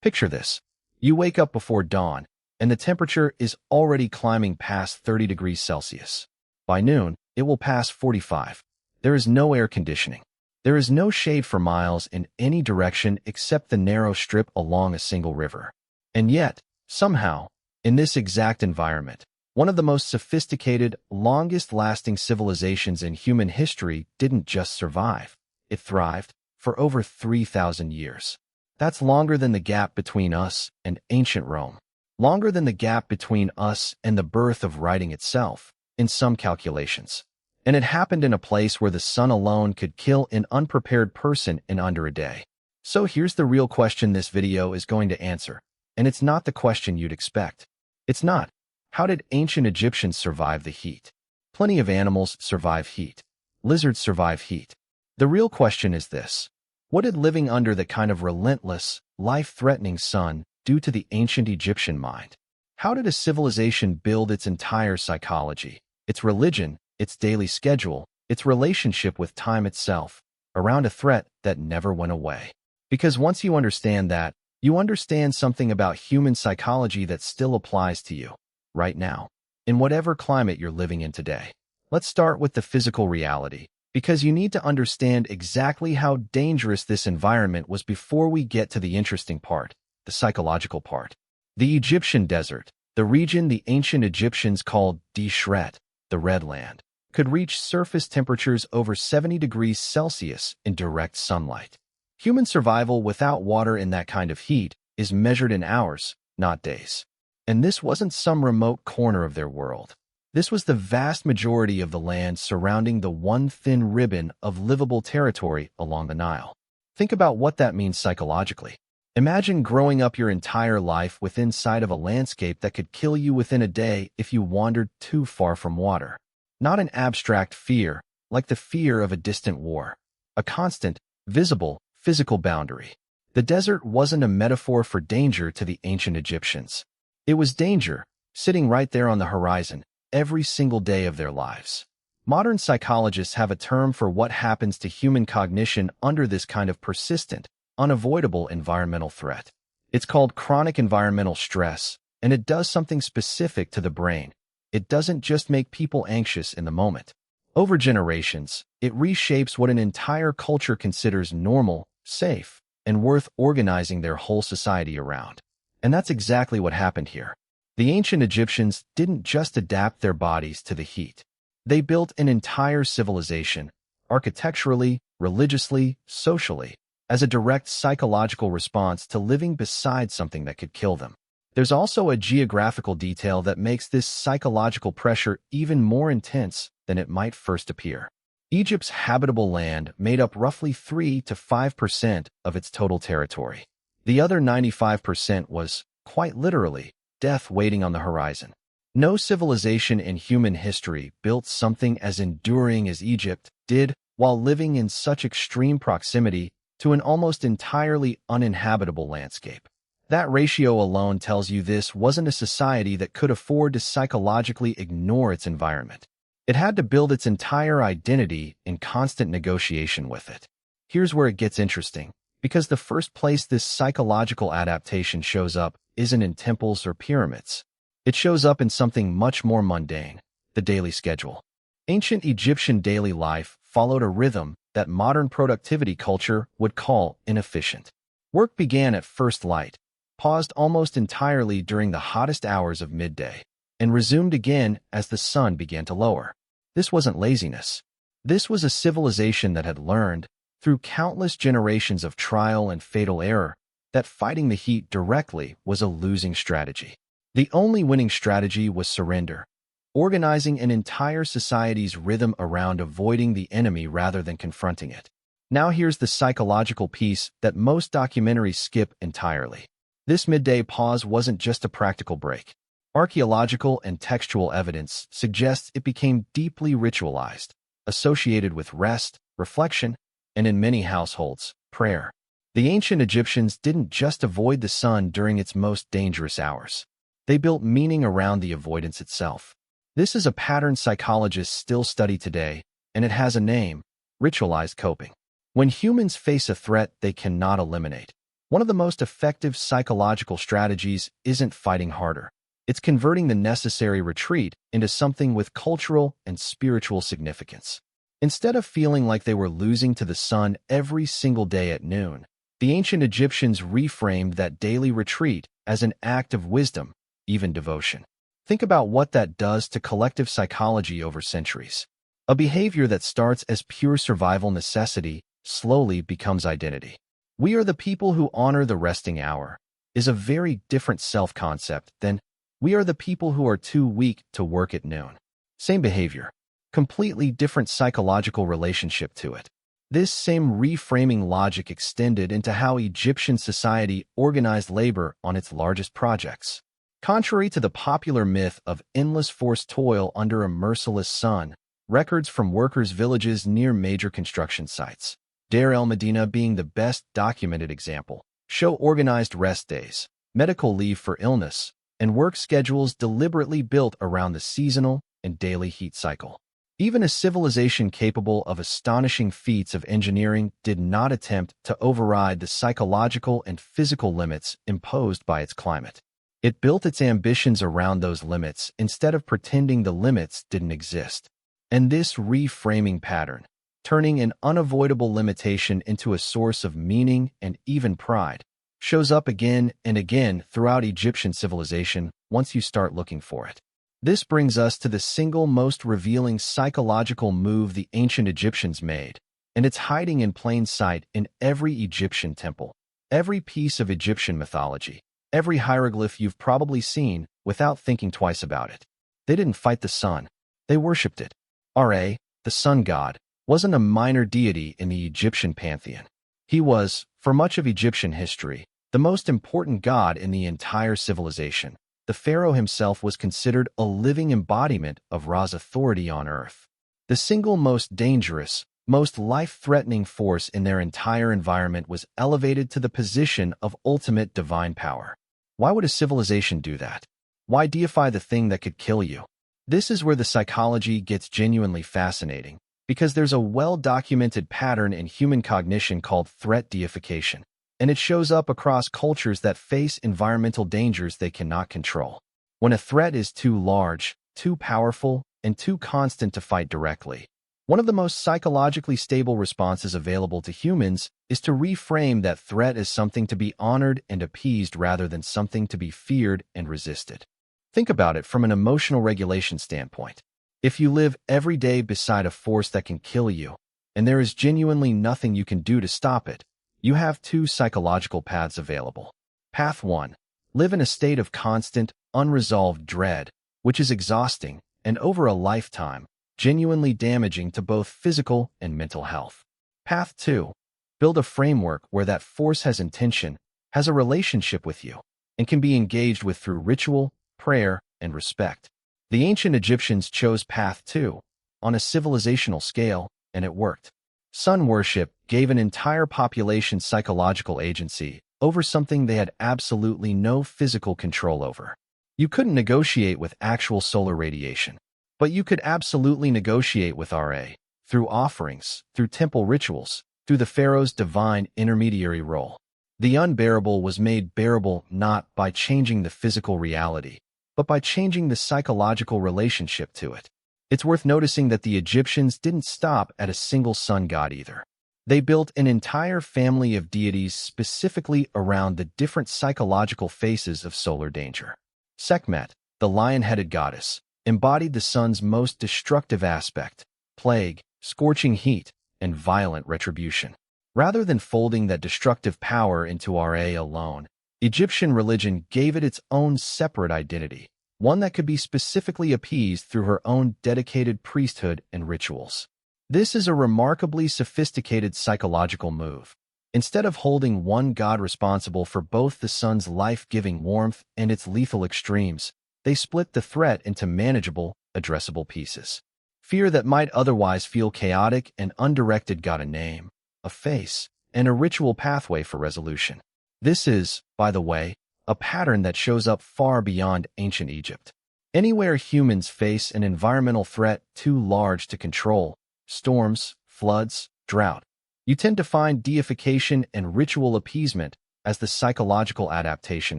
Picture this. You wake up before dawn, and the temperature is already climbing past 30 degrees Celsius. By noon, it will pass 45. There is no air conditioning. There is no shade for miles in any direction except the narrow strip along a single river. And yet, somehow, in this exact environment, one of the most sophisticated, longest-lasting civilizations in human history didn't just survive. It thrived for over 3,000 years. That's longer than the gap between us and ancient Rome. Longer than the gap between us and the birth of writing itself, in some calculations. And it happened in a place where the sun alone could kill an unprepared person in under a day. So here's the real question this video is going to answer. And it's not the question you'd expect. It's not, how did ancient Egyptians survive the heat? Plenty of animals survive heat. Lizards survive heat. The real question is this. What did living under the kind of relentless, life-threatening sun do to the ancient Egyptian mind? How did a civilization build its entire psychology, its religion, its daily schedule, its relationship with time itself, around a threat that never went away? Because once you understand that, you understand something about human psychology that still applies to you, right now, in whatever climate you're living in today. Let's start with the physical reality, because you need to understand exactly how dangerous this environment was before we get to the interesting part, the psychological part. The Egyptian desert, the region the ancient Egyptians called Deshret, the Red Land, could reach surface temperatures over 70 degrees Celsius in direct sunlight. Human survival without water in that kind of heat is measured in hours, not days. And this wasn't some remote corner of their world. This was the vast majority of the land surrounding the one thin ribbon of livable territory along the Nile. Think about what that means psychologically. Imagine growing up your entire life within sight of a landscape that could kill you within a day if you wandered too far from water. Not an abstract fear, like the fear of a distant war. A constant, visible, physical boundary. The desert wasn't a metaphor for danger to the ancient Egyptians. It was danger, sitting right there on the horizon, every single day of their lives. Modern psychologists have a term for what happens to human cognition under this kind of persistent, unavoidable environmental threat. It's called chronic environmental stress, and it does something specific to the brain. It doesn't just make people anxious in the moment. Over generations, it reshapes what an entire culture considers normal, safe, and worth organizing their whole society around. And that's exactly what happened here. The ancient Egyptians didn't just adapt their bodies to the heat. They built an entire civilization, architecturally, religiously, socially, as a direct psychological response to living beside something that could kill them. There's also a geographical detail that makes this psychological pressure even more intense than it might first appear. Egypt's habitable land made up roughly 3 to 5% of its total territory. The other 95% was, quite literally, death waiting on the horizon. No civilization in human history built something as enduring as Egypt did while living in such extreme proximity to an almost entirely uninhabitable landscape. That ratio alone tells you this wasn't a society that could afford to psychologically ignore its environment. It had to build its entire identity in constant negotiation with it. Here's where it gets interesting, because the first place this psychological adaptation shows up isn't in temples or pyramids. It shows up in something much more mundane, the daily schedule. Ancient Egyptian daily life followed a rhythm that modern productivity culture would call inefficient. Work began at first light, paused almost entirely during the hottest hours of midday, and resumed again as the sun began to lower. This wasn't laziness. This was a civilization that had learned, through countless generations of trial and fatal error, that fighting the heat directly was a losing strategy. The only winning strategy was surrender, organizing an entire society's rhythm around avoiding the enemy rather than confronting it. Now here's the psychological piece that most documentaries skip entirely. This midday pause wasn't just a practical break. Archaeological and textual evidence suggests it became deeply ritualized, associated with rest, reflection, and in many households, prayer. The ancient Egyptians didn't just avoid the sun during its most dangerous hours. They built meaning around the avoidance itself. This is a pattern psychologists still study today, and it has a name: ritualized coping. When humans face a threat they cannot eliminate, One of the most effective psychological strategies isn't fighting harder. It's converting the necessary retreat into something with cultural and spiritual significance. Instead of feeling like they were losing to the sun every single day at noon, the ancient Egyptians reframed that daily retreat as an act of wisdom, even devotion. Think about what that does to collective psychology over centuries. A behavior that starts as pure survival necessity slowly becomes identity. We are the people who honor the resting hour is a very different self-concept than we are the people who are too weak to work at noon. Same behavior, completely different psychological relationship to it. This same reframing logic extended into how Egyptian society organized labor on its largest projects. Contrary to the popular myth of endless forced toil under a merciless sun, records from workers' villages near major construction sites, Deir el-Medina being the best documented example, show organized rest days, medical leave for illness, and work schedules deliberately built around the seasonal and daily heat cycle. Even a civilization capable of astonishing feats of engineering did not attempt to override the psychological and physical limits imposed by its climate. It built its ambitions around those limits instead of pretending the limits didn't exist. And this reframing pattern, turning an unavoidable limitation into a source of meaning and even pride, shows up again and again throughout Egyptian civilization once you start looking for it. This brings us to the single most revealing psychological move the ancient Egyptians made, and it's hiding in plain sight in every Egyptian temple, every piece of Egyptian mythology, every hieroglyph you've probably seen without thinking twice about it. They didn't fight the sun. They worshipped it. Ra, the sun god, wasn't a minor deity in the Egyptian pantheon. He was, for much of Egyptian history, the most important god in the entire civilization. The pharaoh himself was considered a living embodiment of Ra's authority on earth. The single most dangerous, most life-threatening force in their entire environment was elevated to the position of ultimate divine power. Why would a civilization do that? Why deify the thing that could kill you? This is where the psychology gets genuinely fascinating, because there's a well-documented pattern in human cognition called threat deification, and it shows up across cultures that face environmental dangers they cannot control. When a threat is too large, too powerful, and too constant to fight directly, one of the most psychologically stable responses available to humans is to reframe that threat as something to be honored and appeased rather than something to be feared and resisted. Think about it from an emotional regulation standpoint. If you live every day beside a force that can kill you, and there is genuinely nothing you can do to stop it, you have two psychological paths available. Path 1. Live in a state of constant, unresolved dread, which is exhausting and, over a lifetime, genuinely damaging to both physical and mental health. Path 2. Build a framework where that force has intention, has a relationship with you, and can be engaged with through ritual, prayer, and respect. The ancient Egyptians chose Path 2 on a civilizational scale, and it worked. Sun worship gave an entire population psychological agency over something they had absolutely no physical control over. You couldn't negotiate with actual solar radiation, but you could absolutely negotiate with Ra, through offerings, through temple rituals, through the pharaoh's divine intermediary role. The unbearable was made bearable not by changing the physical reality, but by changing the psychological relationship to it. It's worth noticing that the Egyptians didn't stop at a single sun god either. They built an entire family of deities specifically around the different psychological faces of solar danger. Sekhmet, the lion-headed goddess, embodied the sun's most destructive aspect: plague, scorching heat, and violent retribution. Rather than folding that destructive power into Ra alone, Egyptian religion gave it its own separate identity, one that could be specifically appeased through her own dedicated priesthood and rituals. This is a remarkably sophisticated psychological move. Instead of holding one god responsible for both the sun's life-giving warmth and its lethal extremes, they split the threat into manageable, addressable pieces. Fear that might otherwise feel chaotic and undirected got a name, a face, and a ritual pathway for resolution. This is, by the way, a pattern that shows up far beyond ancient Egypt. Anywhere humans face an environmental threat too large to control, storms, floods, drought, you tend to find deification and ritual appeasement as the psychological adaptation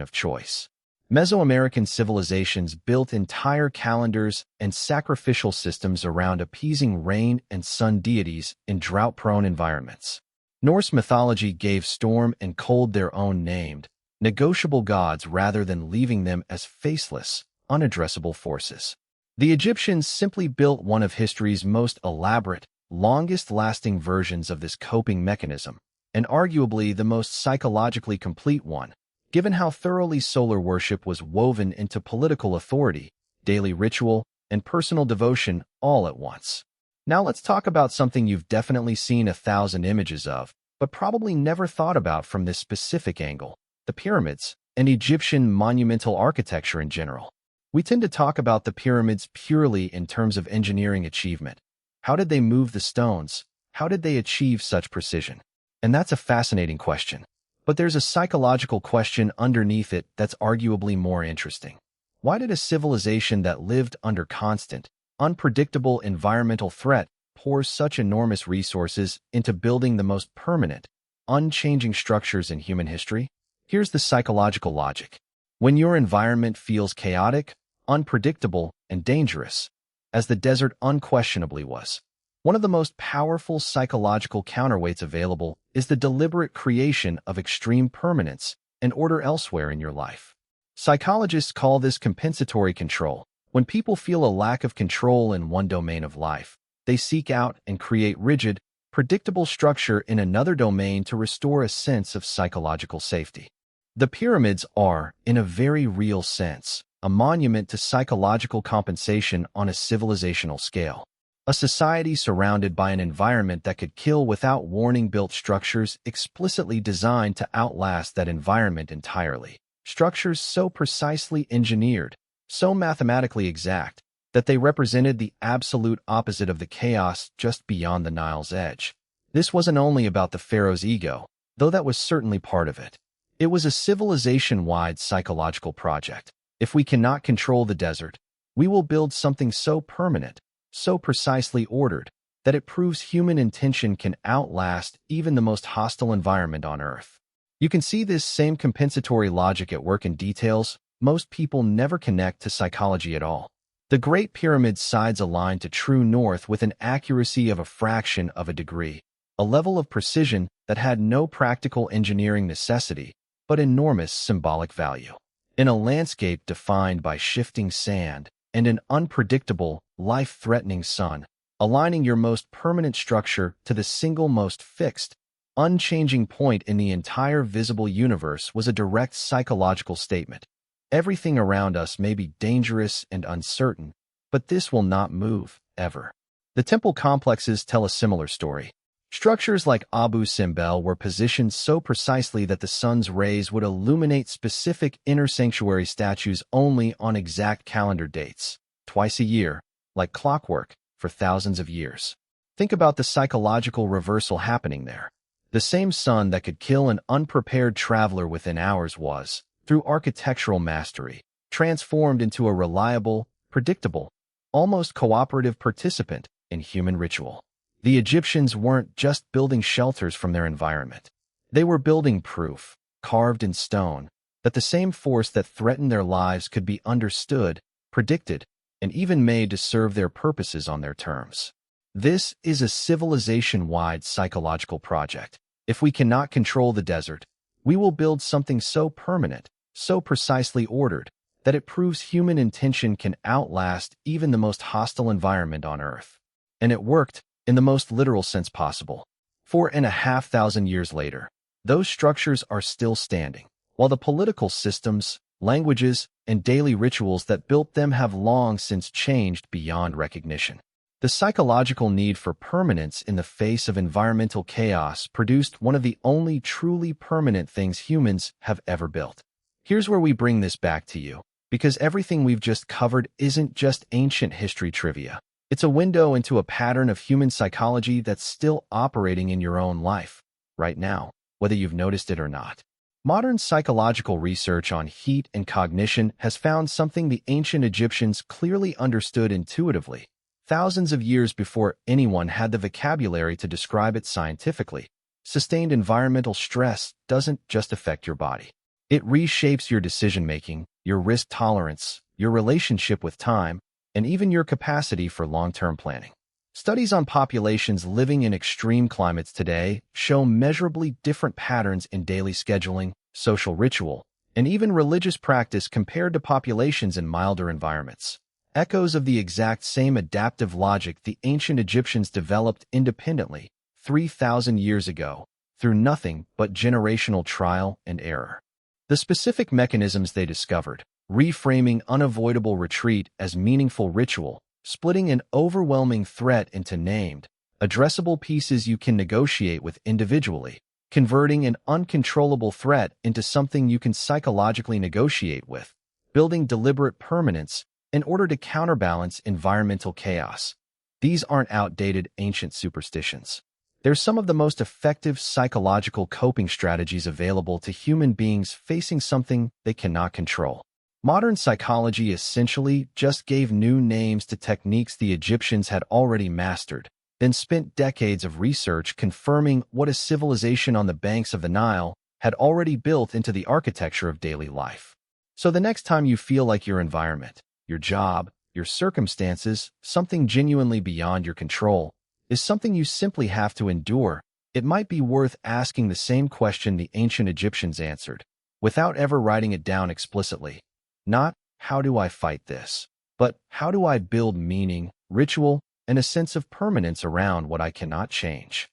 of choice. Mesoamerican civilizations built entire calendars and sacrificial systems around appeasing rain and sun deities in drought-prone environments. Norse mythology gave storm and cold their own named, negotiable gods rather than leaving them as faceless, unaddressable forces. The Egyptians simply built one of history's most elaborate, longest-lasting versions of this coping mechanism, and arguably the most psychologically complete one, given how thoroughly solar worship was woven into political authority, daily ritual, and personal devotion all at once. Now let's talk about something you've definitely seen 1,000 images of, but probably never thought about from this specific angle: the pyramids and Egyptian monumental architecture in general. We tend to talk about the pyramids purely in terms of engineering achievement. How did they move the stones? How did they achieve such precision? And that's a fascinating question. But there's a psychological question underneath it that's arguably more interesting. Why did a civilization that lived under constant, unpredictable environmental threat pour such enormous resources into building the most permanent, unchanging structures in human history? Here's the psychological logic. When your environment feels chaotic, unpredictable, and dangerous, as the desert unquestionably was, one of the most powerful psychological counterweights available is the deliberate creation of extreme permanence and order elsewhere in your life. Psychologists call this compensatory control. When people feel a lack of control in one domain of life, they seek out and create rigid, predictable structure in another domain to restore a sense of psychological safety. The pyramids are, in a very real sense, a monument to psychological compensation on a civilizational scale. A society surrounded by an environment that could kill without warning built structures explicitly designed to outlast that environment entirely. Structures so precisely engineered, so mathematically exact, that they represented the absolute opposite of the chaos just beyond the Nile's edge. This wasn't only about the pharaoh's ego, though that was certainly part of it. It was a civilization-wide psychological project. If we cannot control the desert, we will build something so permanent, so precisely ordered, that it proves human intention can outlast even the most hostile environment on Earth. You can see this same compensatory logic at work in details most people never connect to psychology at all. The Great Pyramid's sides aligned to true north with an accuracy of a fraction of a degree, a level of precision that had no practical engineering necessity, but enormous symbolic value. In a landscape defined by shifting sand and an unpredictable, life-threatening sun, aligning your most permanent structure to the single most fixed, unchanging point in the entire visible universe was a direct psychological statement. Everything around us may be dangerous and uncertain, but this will not move, ever. The temple complexes tell a similar story. Structures like Abu Simbel were positioned so precisely that the sun's rays would illuminate specific inner sanctuary statues only on exact calendar dates, twice a year, like clockwork, for thousands of years. Think about the psychological reversal happening there. The same sun that could kill an unprepared traveler within hours was, through architectural mastery, transformed into a reliable, predictable, almost cooperative participant in human ritual. The Egyptians weren't just building shelters from their environment. They were building proof, carved in stone, that the same force that threatened their lives could be understood, predicted, and even made to serve their purposes on their terms. This is a civilization-wide psychological project. If we cannot control the desert, we will build something so permanent, so precisely ordered, that it proves human intention can outlast even the most hostile environment on Earth. And it worked, in the most literal sense possible. 4,500 years later, those structures are still standing, while the political systems, languages, and daily rituals that built them have long since changed beyond recognition. The psychological need for permanence in the face of environmental chaos produced one of the only truly permanent things humans have ever built. Here's where we bring this back to you, because everything we've just covered isn't just ancient history trivia. It's a window into a pattern of human psychology that's still operating in your own life, right now, whether you've noticed it or not. Modern psychological research on heat and cognition has found something the ancient Egyptians clearly understood intuitively, thousands of years before anyone had the vocabulary to describe it scientifically. Sustained environmental stress doesn't just affect your body. It reshapes your decision-making, your risk tolerance, your relationship with time, and even your capacity for long-term planning. Studies on populations living in extreme climates today show measurably different patterns in daily scheduling, social ritual, and even religious practice compared to populations in milder environments. Echoes of the exact same adaptive logic the ancient Egyptians developed independently 3,000 years ago through nothing but generational trial and error. The specific mechanisms they discovered, reframing unavoidable retreat as meaningful ritual, splitting an overwhelming threat into named, addressable pieces you can negotiate with individually, converting an uncontrollable threat into something you can psychologically negotiate with, building deliberate permanence in order to counterbalance environmental chaos. These aren't outdated ancient superstitions. They're some of the most effective psychological coping strategies available to human beings facing something they cannot control. Modern psychology essentially just gave new names to techniques the Egyptians had already mastered, then spent decades of research confirming what a civilization on the banks of the Nile had already built into the architecture of daily life. So the next time you feel like your environment, your job, your circumstances, something genuinely beyond your control, is something you simply have to endure, it might be worth asking the same question the ancient Egyptians answered, without ever writing it down explicitly. Not, how do I fight this? But, how do I build meaning, ritual, and a sense of permanence around what I cannot change?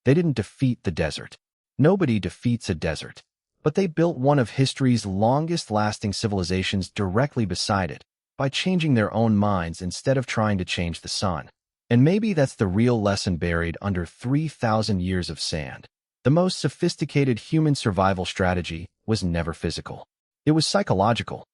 They didn't defeat the desert. Nobody defeats a desert. But they built one of history's longest-lasting civilizations directly beside it, by changing their own minds instead of trying to change the sun. And maybe that's the real lesson buried under 3,000 years of sand. The most sophisticated human survival strategy was never physical. It was psychological.